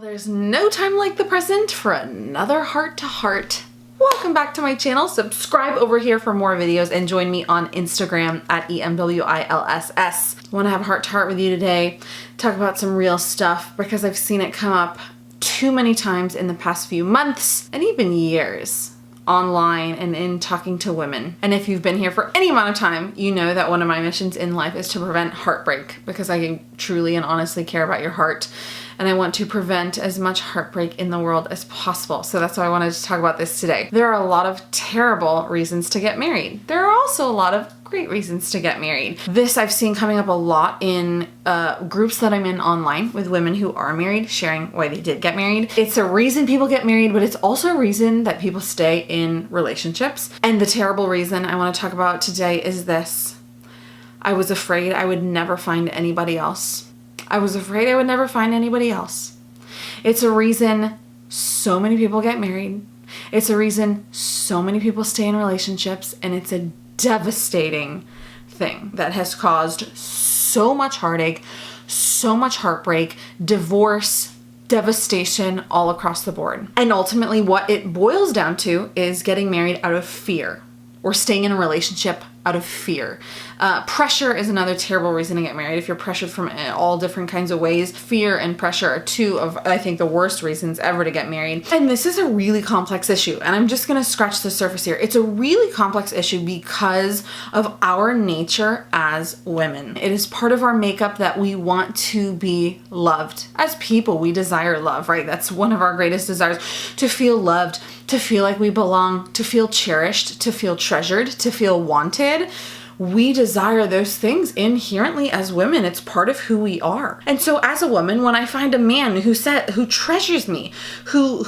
There's no time like the present for another heart to heart. Welcome back to my channel. Subscribe over here for more videos and join me on Instagram at emilylsonbooking. I want to have a heart to heart with you today, talk about some real stuff because I've seen it come up too many times in the past few months and even years online and in talking to women. And if you've been here for any amount of time, you know that one of my missions in life is to prevent heartbreak because I truly and honestly care about your heart. And I want to prevent as much heartbreak in the world as possible. So that's why I wanted to talk about this today. There are a lot of terrible reasons to get married. There are also a lot of great reasons to get married. This I've seen coming up a lot in groups that I'm in online with women who are married, sharing why they did get married. It's a reason people get married, but it's also a reason that people stay in relationships. And the terrible reason I want to talk about today is this. I was afraid I would never find anybody else. I was afraid I would never find anybody else. It's a reason so many people get married. It's a reason so many people stay in relationships, and it's a devastating thing that has caused so much heartache, so much heartbreak, divorce, devastation all across the board. And ultimately what it boils down to is getting married out of fear or staying in a relationship out of fear. Pressure is another terrible reason to get married. If you're pressured from all different kinds of ways, fear and pressure are two of, I think, the worst reasons ever to get married. And this is a really complex issue, and I'm just gonna scratch the surface here. It's a really complex issue because of our nature as women. It is part of our makeup that we want to be loved. As people, we desire love, right? That's one of our greatest desires, to feel loved, to feel like we belong, to feel cherished, to feel treasured, to feel wanted. We desire those things inherently as women. It's part of who we are. And so as a woman, when I find a man who treasures me, who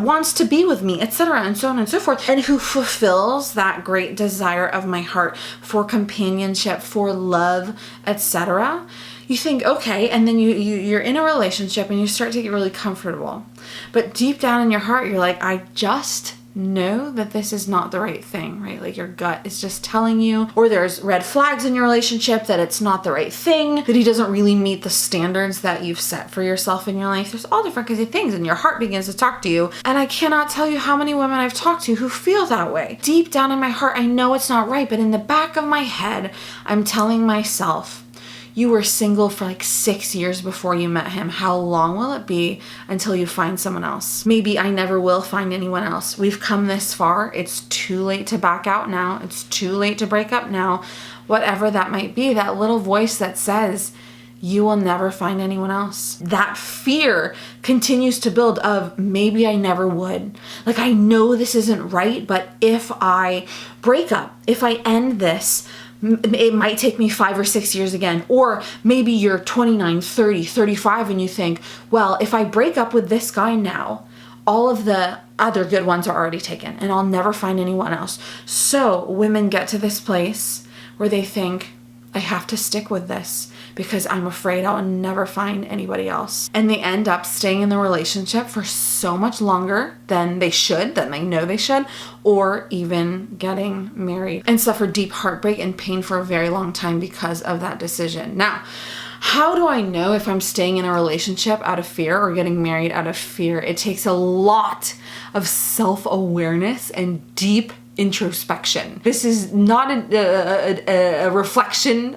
wants to be with me, etc., and so on and so forth, and who fulfills that great desire of my heart for companionship, for love, etc., you think, okay, and then you're in a relationship and you start to get really comfortable. But deep down in your heart, you're like, I just know that this is not the right thing, right? Like your gut is just telling you, or there's red flags in your relationship that it's not the right thing, that he doesn't really meet the standards that you've set for yourself in your life. There's all different kinds of things, and your heart begins to talk to you. And I cannot tell you how many women I've talked to who feel that way. Deep down in my heart, I know it's not right, but in the back of my head, I'm telling myself, you were single for like 6 years before you met him. How long will it be until you find someone else? Maybe I never will find anyone else. We've come this far. It's too late to back out now. It's too late to break up now. Whatever that might be, that little voice that says, you will never find anyone else. That fear continues to build of maybe I never would. Like I know this isn't right, but if I break up, if I end this, it might take me 5 or 6 years again. Or maybe you're 29, 30, 35 and you think, well, if I break up with this guy now, all of the other good ones are already taken and I'll never find anyone else. So women get to this place where they think, I have to stick with this because I'm afraid I'll never find anybody else. And they end up staying in the relationship for so much longer than they should, than they know they should, or even getting married and suffer deep heartbreak and pain for a very long time because of that decision. Now, how do I know if I'm staying in a relationship out of fear or getting married out of fear? It takes a lot of self-awareness and deep introspection. This is not a reflecting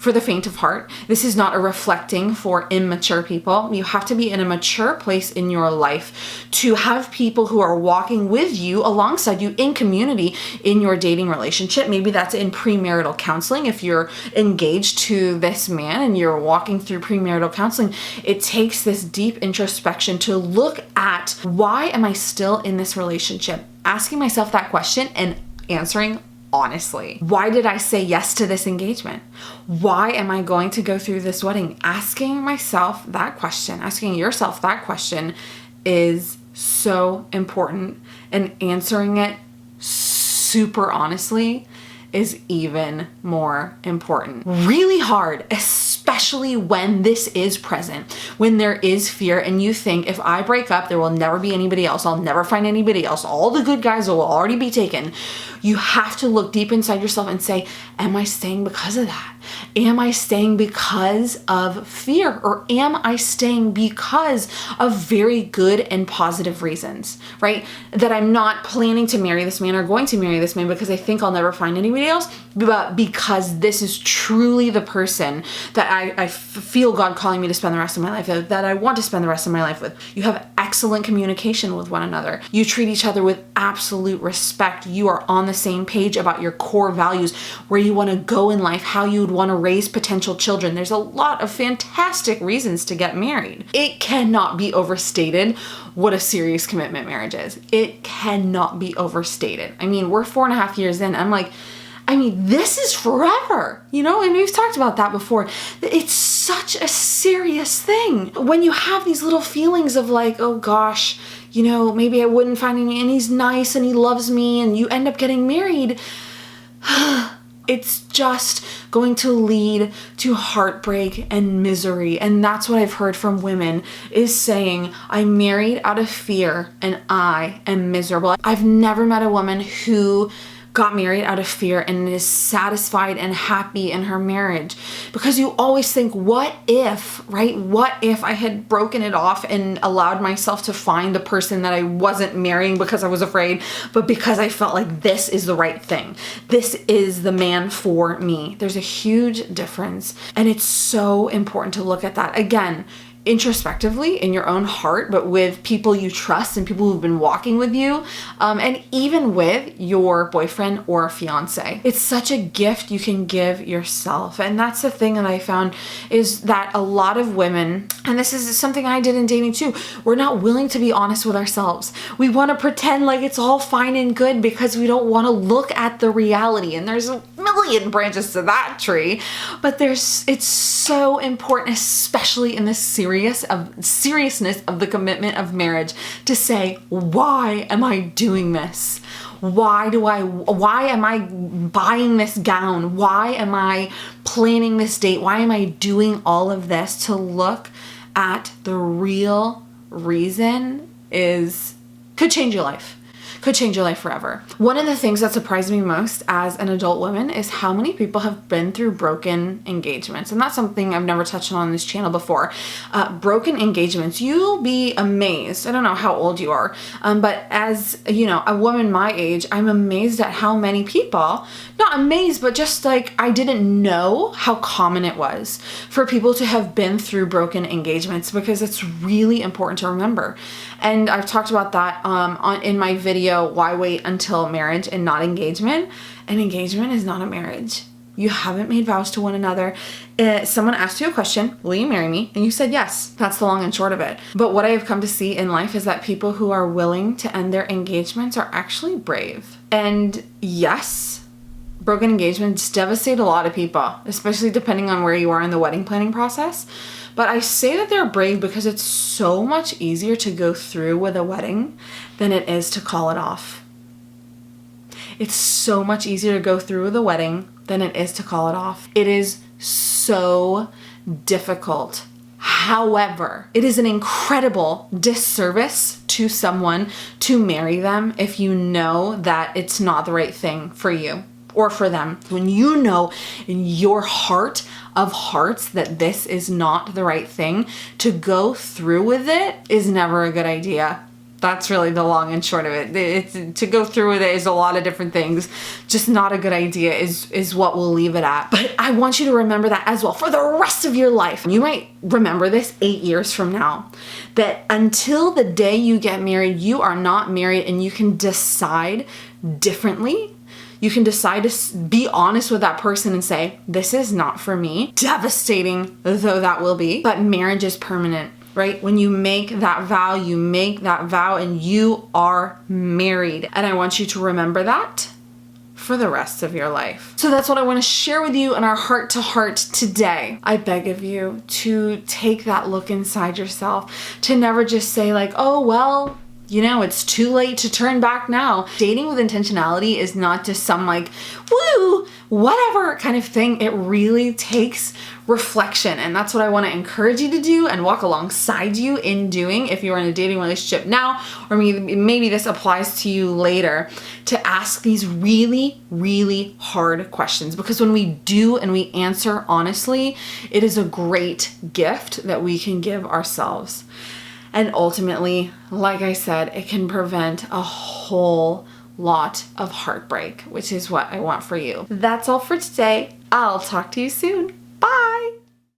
for the faint of heart. This is not a reflecting for immature people. You have to be in a mature place in your life to have people who are walking with you, alongside you, in community, in your dating relationship. Maybe that's in premarital counseling. If you're engaged to this man and you're walking through premarital counseling, it takes this deep introspection to look at, why am I still in this relationship? Asking myself that question and answering honestly. Why did I say yes to this engagement? Why am I going to go through this wedding? Asking myself that question, asking yourself that question is so important, and answering it super honestly is even more important. Really hard, especially when this is present, when there is fear and you think, if I break up, there will never be anybody else. I'll never find anybody else. All the good guys will already be taken. You have to look deep inside yourself and say, am I staying because of that? Am I staying because of fear? Or am I staying because of very good and positive reasons, right? That I'm not planning to marry this man or going to marry this man because I think I'll never find anybody else, but because this is truly the person that I feel God calling me to spend the rest of my life with, that I want to spend the rest of my life with. You have excellent communication with one another. You treat each other with absolute respect. You are on the same page about your core values, where you want to go in life, how you would want to raise potential children. There's a lot of fantastic reasons to get married. It cannot be overstated what a serious commitment marriage is. It cannot be overstated. I mean, we're 4.5 years in. I'm like, this is forever, you know, and we've talked about that before. It's such a serious thing. When you have these little feelings of like, oh gosh, you know, maybe I wouldn't find him and he's nice and he loves me, and you end up getting married, it's just going to lead to heartbreak and misery. And that's what I've heard from women, is saying, I'm married out of fear and I am miserable. I've never met a woman who got married out of fear and is satisfied and happy in her marriage. Because you always think, what if, right? What if I had broken it off and allowed myself to find the person that I wasn't marrying because I was afraid, but because I felt like this is the right thing. This is the man for me. There's a huge difference. And it's so important to look at that. Again, introspectively in your own heart, but with people you trust and people who've been walking with you, and even with your boyfriend or fiance. It's such a gift you can give yourself. And that's the thing that I found, is that a lot of women, and this is something I did in dating too, we're not willing to be honest with ourselves. We want to pretend like it's all fine and good because we don't want to look at the reality. And there's a million branches to that tree, but it's so important, especially in this seriousness of the commitment of marriage, to say, why am I doing this? Why am I buying this gown? Why am I planning this date? Why am I doing all of this? To look at the real reason could change your life. Could change your life forever. One of the things that surprised me most as an adult woman is how many people have been through broken engagements. And that's something I've never touched on this channel before. Broken engagements, you'll be amazed. I don't know how old you are, but as you know, a woman my age, I'm amazed at how many people, not amazed, but just like, I didn't know how common it was for people to have been through broken engagements, because it's really important to remember. And I've talked about that in my video, Why Wait Until Marriage and Not Engagement. And engagement is not a marriage. You haven't made vows to one another. Someone asked you a question, will you marry me? And you said yes. That's the long and short of it. But what I have come to see in life is that people who are willing to end their engagements are actually brave. And yes, broken engagements devastate a lot of people, especially depending on where you are in the wedding planning process. But I say that they're brave because it's so much easier to go through with a wedding than it is to call it off. It's so much easier to go through with a wedding than it is to call it off. It is so difficult. However, it is an incredible disservice to someone to marry them if you know that it's not the right thing for you or for them. When you know in your heart of hearts that this is not the right thing, to go through with it is never a good idea. That's really the long and short of it. To go through with it is a lot of different things. Just not a good idea is what we'll leave it at. But I want you to remember that as well for the rest of your life. You might remember this 8 years from now, that until the day you get married, you are not married, and you can decide differently. You can decide to be honest with that person and say, this is not for me. Devastating though that will be, but marriage is permanent, right? When you make that vow, and you are married. And I want you to remember that for the rest of your life. So that's what I want to share with you in our heart to heart today. I beg of you to take that look inside yourself, to never just say like, oh, well, you know, it's too late to turn back now. Dating with intentionality is not just some like, woo, whatever kind of thing. It really takes reflection. And that's what I want to encourage you to do and walk alongside you in doing if you're in a dating relationship now, or maybe this applies to you later, to ask these really, really hard questions, because when we do and we answer honestly, it is a great gift that we can give ourselves. And ultimately, like I said, it can prevent a whole lot of heartbreak, which is what I want for you. That's all for today. I'll talk to you soon.